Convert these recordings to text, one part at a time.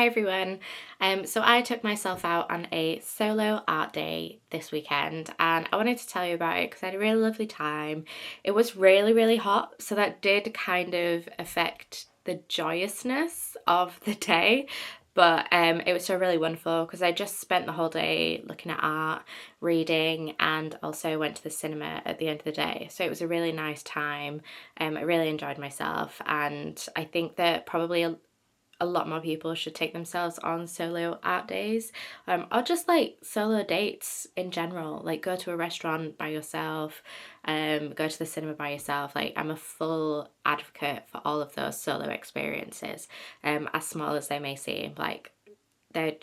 Hi everyone. So I took myself out on a solo art day this weekend and I wanted to tell you about it because I had a really lovely time. It was really hot, so that did kind of affect the joyousness of the day. But it was still really wonderful because I just spent the whole day looking at art, reading, and also went to the cinema at the end of the day. So it was a really nice time. I really enjoyed myself, and I think that probably a lot more people should take themselves on solo art days, or just like solo dates in general. Like go to a restaurant by yourself, go to the cinema by yourself. Like I'm a full advocate for all of those solo experiences, as small as they may seem. Like they're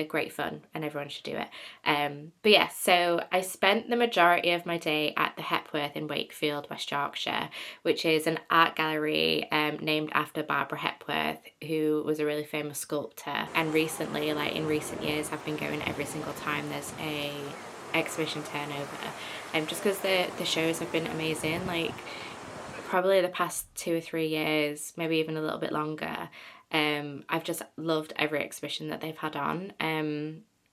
great fun and everyone should do it. But yeah, so I spent the majority of my day at the Hepworth in Wakefield, West Yorkshire, which is an art gallery named after Barbara Hepworth, who was a really famous sculptor. And recently, like in recent years, I've been going every single time there's a exhibition turnover, just because the shows have been amazing. Like probably the past 2 or 3 years, maybe even a little bit longer. I've just loved every exhibition that they've had on,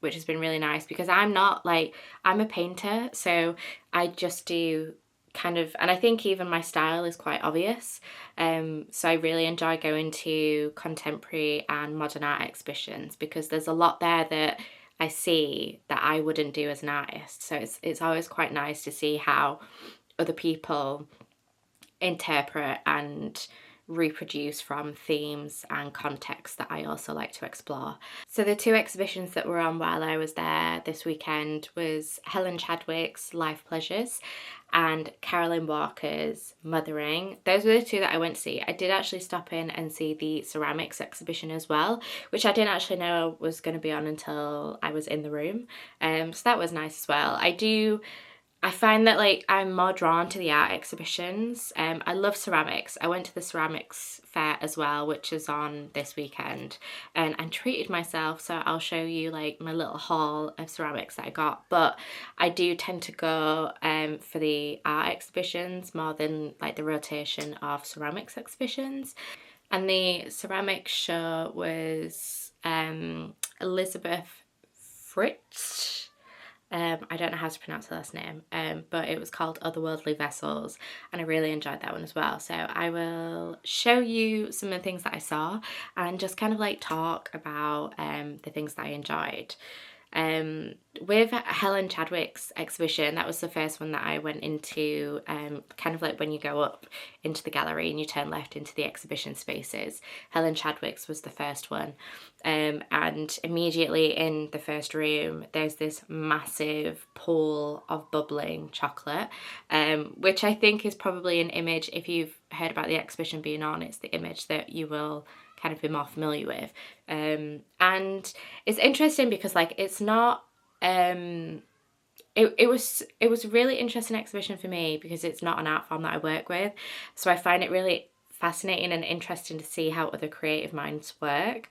which has been really nice because I'm a painter, so I just do kind of, and I think even my style is quite obvious. So I really enjoy going to contemporary and modern art exhibitions because there's a lot there that I see that I wouldn't do as an artist. So it's always quite nice to see how other people interpret and reproduce from themes and contexts that I also like to explore. So the two exhibitions that were on while I was there this weekend was Helen Chadwick's Life Pleasures and Carolyn Walker's Mothering. Those were the two that I went to see. I did actually stop in and see the ceramics exhibition as well, which I didn't actually know was going to be on until I was in the room. So that was nice as well. I find that like I'm more drawn to the art exhibitions. I love ceramics. I went to the ceramics fair as well, which is on this weekend, and I treated myself, so I'll show you like my little haul of ceramics that I got. But I do tend to go for the art exhibitions more than like the rotation of ceramics exhibitions. And the ceramics show was Elizabeth Fritz. I don't know how to pronounce her last name, but it was called Otherworldly Vessels, and I really enjoyed that one as well. So I will show you some of the things that I saw and just kind of like talk about the things that I enjoyed. With Helen Chadwick's exhibition, that was the first one that I went into, kind of like when you go up into the gallery and you turn left into the exhibition spaces. Helen Chadwick's was the first one, and immediately in the first room there's this massive pool of bubbling chocolate, which I think is probably an image, if you've heard about the exhibition being on, it's the image that you will kind of be more familiar with. And it's interesting because like it's not it was a really interesting exhibition for me because it's not an art form that I work with, so I find it really fascinating and interesting to see how other creative minds work.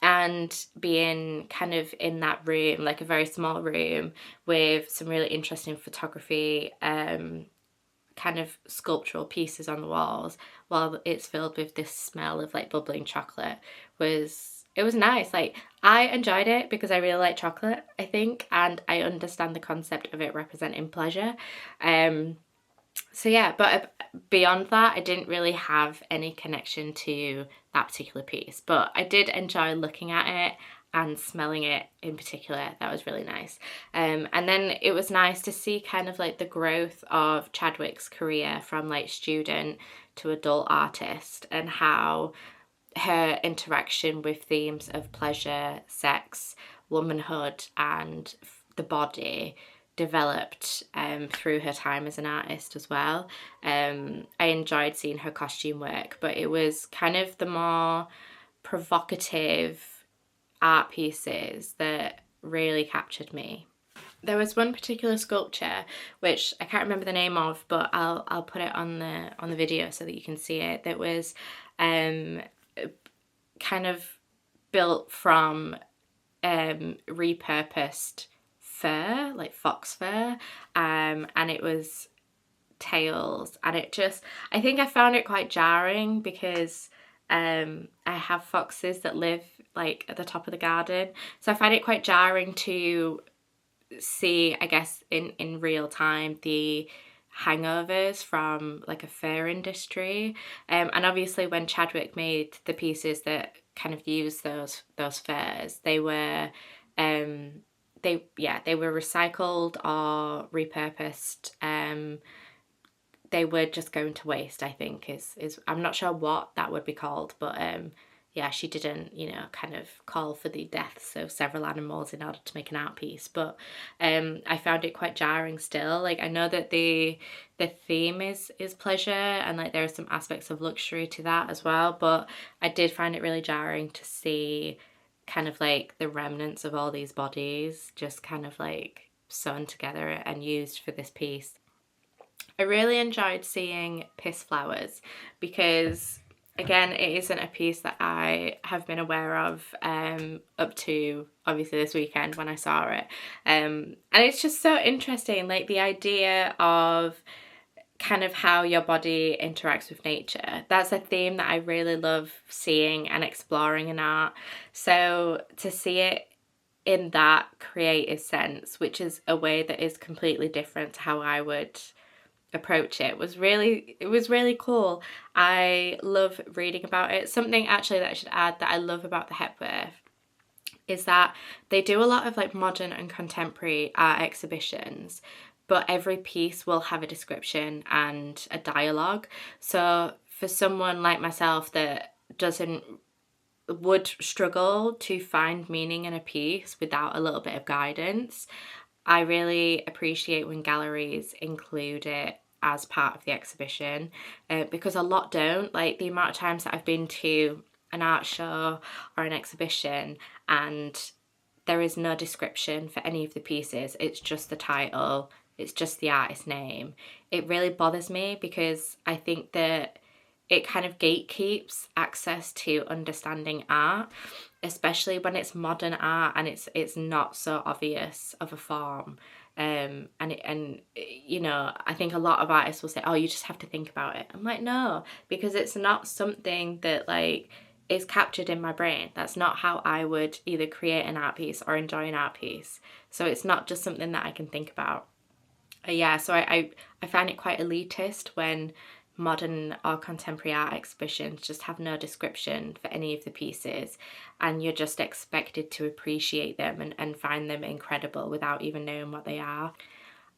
And being kind of in that room, like a very small room with some really interesting photography, kind of sculptural pieces on the walls while it's filled with this smell of like bubbling chocolate, it was nice. Like I enjoyed it because I really like chocolate, I think, and I understand the concept of it representing pleasure. So yeah, but beyond that, I didn't really have any connection to that particular piece, but I did enjoy looking at it and smelling it in particular. That was really nice. And then it was nice to see kind of like the growth of Chadwick's career from like student to adult artist, and how her interaction with themes of pleasure, sex, womanhood, and the body developed through her time as an artist as well. I enjoyed seeing her costume work, but it was kind of the more provocative art pieces that really captured me. There was one particular sculpture which I can't remember the name of, but I'll put it on the video so that you can see it. That was kind of built from repurposed fur, like fox fur, and it was tails, and I think I found it quite jarring because I have foxes that live like at the top of the garden, so I find it quite jarring to see, I guess, in real time the hangovers from like a fur industry. And obviously when Chadwick made the pieces that kind of used those furs, they were they were recycled or repurposed. They were just going to waste, I think, is I'm not sure what that would be called, but yeah, she didn't, kind of call for the deaths of several animals in order to make an art piece. But I found it quite jarring still. Like, I know that the theme is pleasure, and like there are some aspects of luxury to that as well, but I did find it really jarring to see kind of like the remnants of all these bodies just kind of like sewn together and used for this piece. I really enjoyed seeing Piss Flowers because, again, it isn't a piece that I have been aware of up to obviously this weekend when I saw it. And it's just so interesting, like the idea of kind of how your body interacts with nature. That's a theme that I really love seeing and exploring in art. So to see it in that creative sense, which is a way that is completely different to how I would approach it, was really cool. I love reading about it. Something actually that I should add that I love about the Hepworth is that they do a lot of like modern and contemporary art exhibitions, but every piece will have a description and a dialogue. So for someone like myself that would struggle to find meaning in a piece without a little bit of guidance, I really appreciate when galleries include it as part of the exhibition, because a lot don't. Like the amount of times that I've been to an art show or an exhibition and there is no description for any of the pieces, it's just the title, it's just the artist's name. It really bothers me because I think that it kind of gatekeeps access to understanding art, especially when it's modern art and it's not so obvious of a form. And I think a lot of artists will say, oh, you just have to think about it. I'm like, no, because it's not something that like is captured in my brain. That's not how I would either create an art piece or enjoy an art piece. So it's not just something that I can think about. So I find it quite elitist when modern or contemporary art exhibitions just have no description for any of the pieces and you're just expected to appreciate them and find them incredible without even knowing what they are.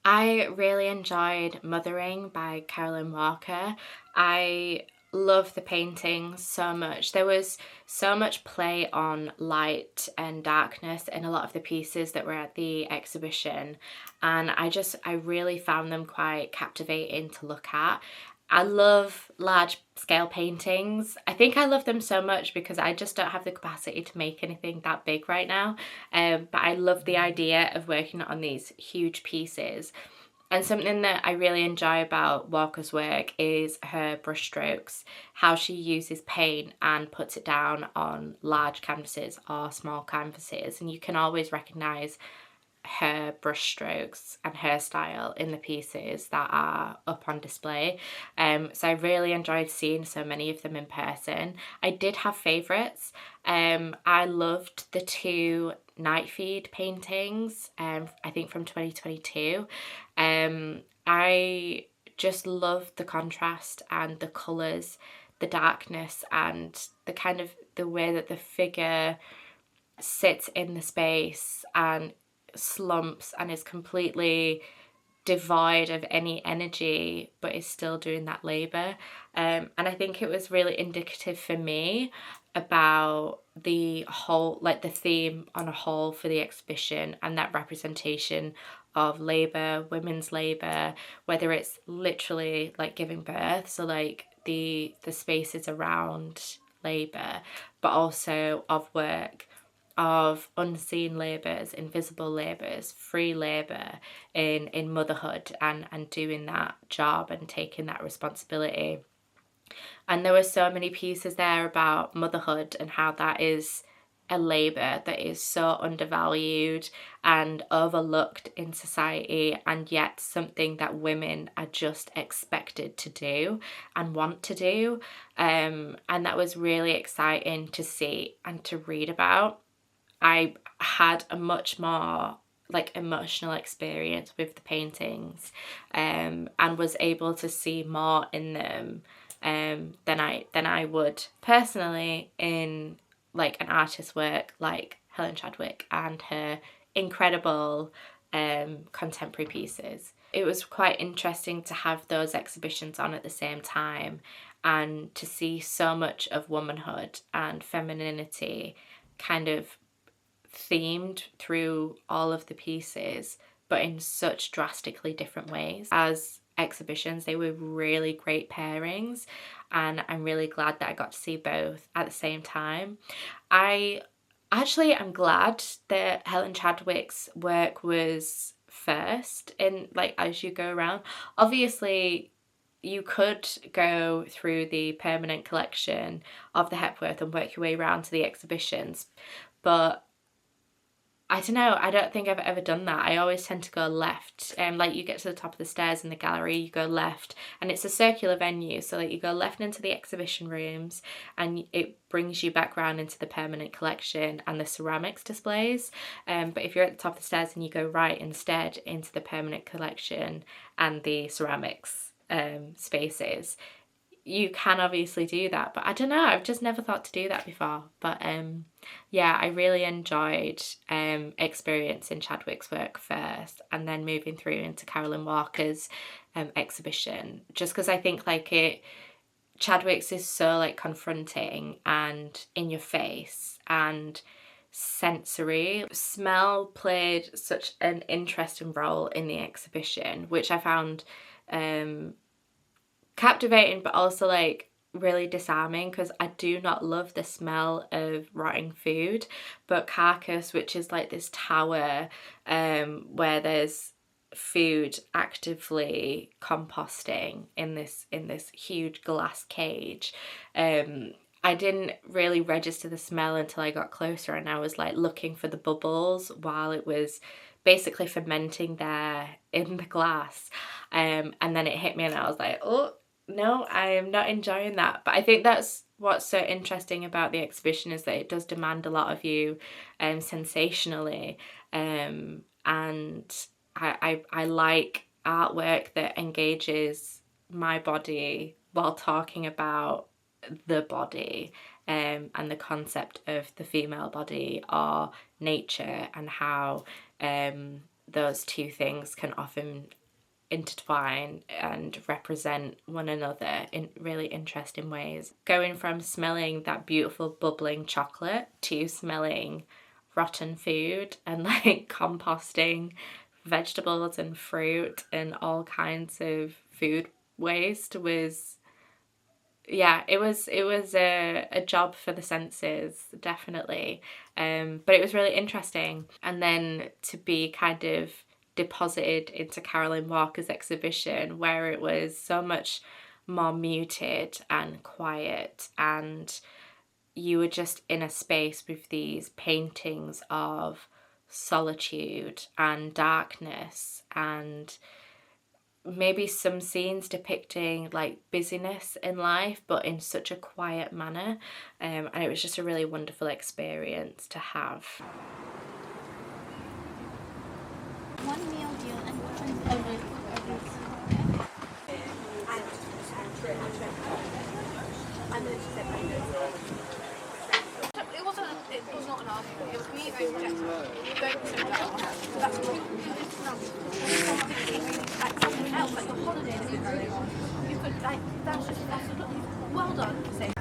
I really enjoyed Mothering by Carolyn Walker. I love the paintings so much. There was so much play on light and darkness in a lot of the pieces that were at the exhibition, and I really found them quite captivating to look at. I love large scale paintings. I think I love them so much because I just don't have the capacity to make anything that big right now. But I love the idea of working on these huge pieces. And something that I really enjoy about Walker's work is her brushstrokes, how she uses paint and puts it down on large canvases or small canvases. And you can always recognise her brushstrokes and her style in the pieces that are up on display. So I really enjoyed seeing so many of them in person. I did have favourites. I loved the two Night Feed paintings, I think from 2022. I just loved the contrast and the colours, the darkness, and the kind of the way that the figure sits in the space and slumps and is completely devoid of any energy but is still doing that labour. And I think it was really indicative for me about the whole, like the theme on a whole for the exhibition and that representation of labour, women's labour, whether it's literally like giving birth, so like the spaces around labour, but also of work, of unseen labours, invisible labours, free labour in motherhood and doing that job and taking that responsibility. And there were so many pieces there about motherhood and how that is a labour that is so undervalued and overlooked in society, and yet something that women are just expected to do and want to do. And that was really exciting to see and to read about. I had a much more like emotional experience with the paintings, and was able to see more in them than I would personally in like an artist's work like Helen Chadwick and her incredible contemporary pieces. It was quite interesting to have those exhibitions on at the same time and to see so much of womanhood and femininity kind of themed through all of the pieces, but in such drastically different ways. As exhibitions, they were really great pairings, and I'm really glad that I got to see both at the same time. I actually am glad that Helen Chadwick's work was first in, like, as you go around. Obviously you could go through the permanent collection of the Hepworth and work your way around to the exhibitions, but I don't know, I don't think I've ever done that. I always tend to go left. Like you get to the top of the stairs in the gallery, you go left, and it's a circular venue, so like you go left into the exhibition rooms and it brings you back round into the permanent collection and the ceramics displays. But if you're at the top of the stairs and you go right instead into the permanent collection and the ceramics spaces, you can obviously do that, but I don't know, I've just never thought to do that before. But yeah, I really enjoyed experiencing Chadwick's work first and then moving through into Carolyn Walker's exhibition, just because I think like Chadwick's is so like confronting and in your face and sensory. Smell played such an interesting role in the exhibition, which I found captivating, but also like really disarming, because I do not love the smell of rotting food. But Carcass, which is like this tower where there's food actively composting in this huge glass cage, I didn't really register the smell until I got closer, and I was like looking for the bubbles while it was basically fermenting there in the glass, and then it hit me and I was like, oh no, I am not enjoying that. But I think that's what's so interesting about the exhibition, is that it does demand a lot of you sensationally, and I like artwork that engages my body while talking about the body, and the concept of the female body or nature, and how those two things can often intertwine and represent one another in really interesting ways. Going from smelling that beautiful bubbling chocolate to smelling rotten food and like composting vegetables and fruit and all kinds of food waste was, yeah, it was a job for the senses, definitely. But it was really interesting. And then to be kind of deposited into Carolyn Walker's exhibition, where it was so much more muted and quiet, and you were just in a space with these paintings of solitude and darkness, and maybe some scenes depicting like busyness in life but in such a quiet manner, and it was just a really wonderful experience to have. One meal deal and it was not an argument, it was me very projectile. Don't sit down. That's what like something else, like the holiday that you're going on. You could like that's well done. Say.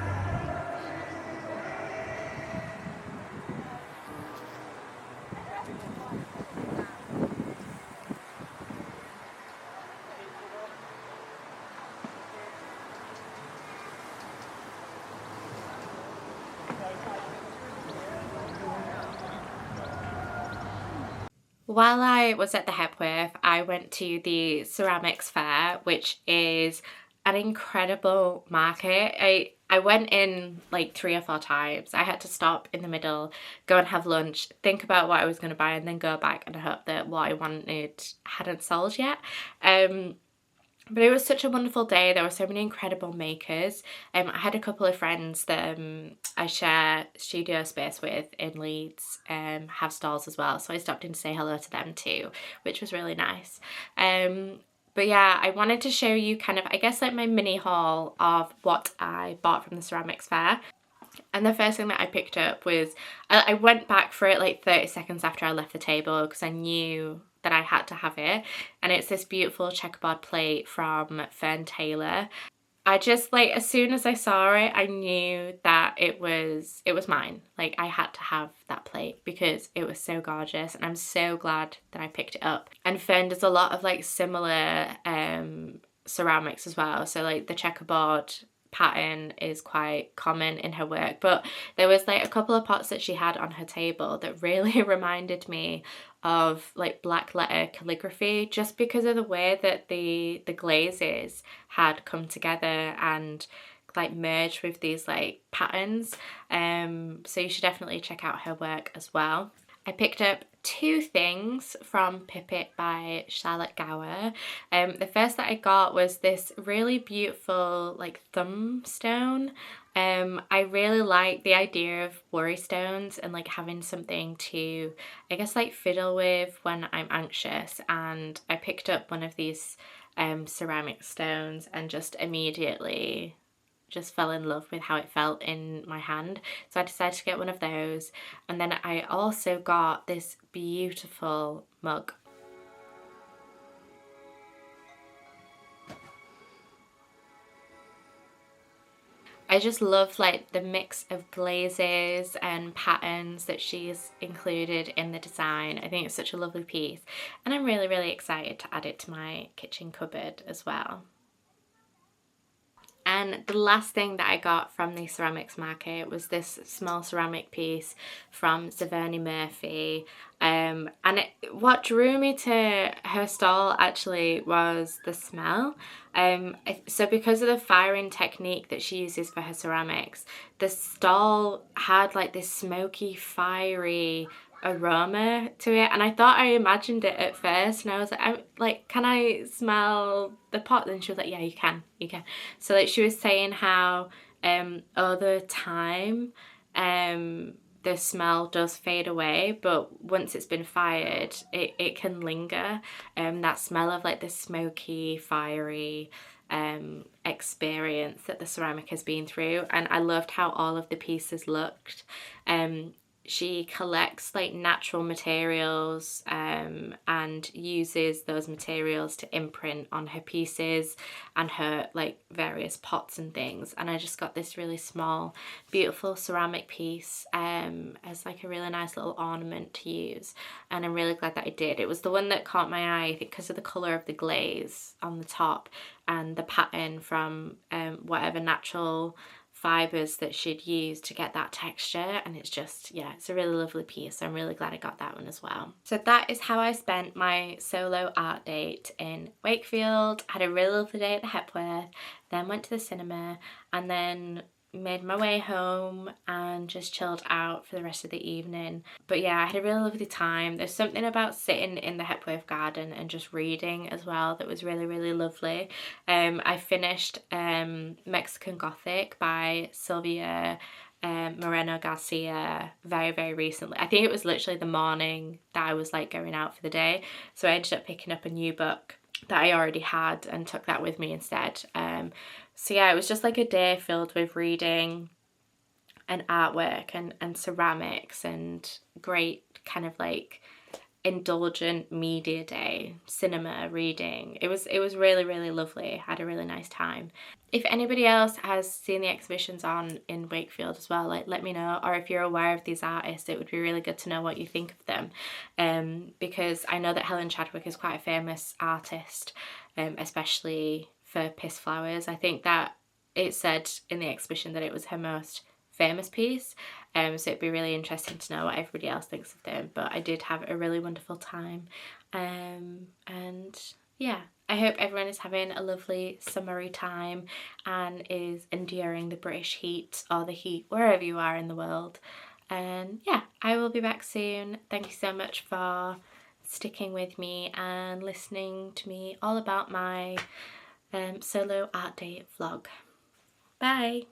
While I was at the Hepworth, I went to the ceramics fair, which is an incredible market. I went in like 3 or 4 times. I had to stop in the middle, go and have lunch, think about what I was going to buy, and then go back and hope that what I wanted hadn't sold yet. But it was such a wonderful day. There were so many incredible makers. I had a couple of friends that I share studio space with in Leeds, have stalls as well. So I stopped in to say hello to them too, which was really nice. But yeah, I wanted to show you kind of, I guess, like my mini haul of what I bought from the ceramics fair. And the first thing that I picked up was, I went back for it like 30 seconds after I left the table because I knew that I had to have it. And it's this beautiful checkerboard plate from Fern Taylor. I just, like, as soon as I saw it, I knew that it was mine. Like, I had to have that plate because it was so gorgeous, and I'm so glad that I picked it up. And Fern does a lot of like similar ceramics as well. So like the checkerboard pattern is quite common in her work, but there was like a couple of pots that she had on her table that really reminded me of like black letter calligraphy, just because of the way that the glazes had come together and like merged with these like patterns. So you should definitely check out her work as well. I picked up 2 things from Pipit by Charlotte Gower. The first that I got was this really beautiful like thumb stone. I really like the idea of worry stones and like having something to, I guess, like fiddle with when I'm anxious, and I picked up one of these ceramic stones and just immediately just fell in love with how it felt in my hand. So I decided to get one of those. And then I also got this beautiful mug. I just love like the mix of glazes and patterns that she's included in the design. I think it's such a lovely piece, and I'm really, really excited to add it to my kitchen cupboard as well. And the last thing that I got from the ceramics market was this small ceramic piece from Zaverny Murphy. What drew me to her stall actually was the smell. So because of the firing technique that she uses for her ceramics, the stall had like this smoky, fiery aroma to it, and I thought I imagined it at first, and I was like, can I smell the pot? And she was like, yeah, you can. So like she was saying how over time the smell does fade away, but once it's been fired, it can linger. That smell of like the smoky, fiery experience that the ceramic has been through. And I loved how all of the pieces looked. She collects like natural materials and uses those materials to imprint on her pieces and her like various pots and things. And I just got this really small, beautiful ceramic piece as like a really nice little ornament to use. And I'm really glad that I did. It was the one that caught my eye, I think, because of the colour of the glaze on the top and the pattern from whatever natural fibres that she'd used to get that texture. And it's just, yeah, it's a really lovely piece. So I'm really glad I got that one as well. So that is how I spent my solo art date in Wakefield. Had a really lovely day at the Hepworth, then went to the cinema, and then made my way home and just chilled out for the rest of the evening. But yeah, I had a really lovely time. There's something about sitting in the Hepworth garden and just reading as well that was really, really lovely. I finished Mexican Gothic by Sylvia Moreno Garcia very, very recently. I think it was literally the morning that I was like going out for the day, so I ended up picking up a new book that I already had and took that with me instead. So yeah, it was just like a day filled with reading and artwork and ceramics and great kind of like indulgent media day, cinema, reading. It was really, really lovely. I had a really nice time. If anybody else has seen the exhibitions on in Wakefield as well, like let me know, or if you're aware of these artists, it would be really good to know what you think of them, because I know that Helen Chadwick is quite a famous artist, especially for Piss Flowers. I think that it said in the exhibition that it was her most famous piece, so it'd be really interesting to know what everybody else thinks of them. But I did have a really wonderful time, and yeah, I hope everyone is having a lovely summery time and is enduring the British heat or the heat wherever you are in the world. And yeah, I will be back soon. Thank you so much for sticking with me and listening to me all about my solo art day vlog. Bye!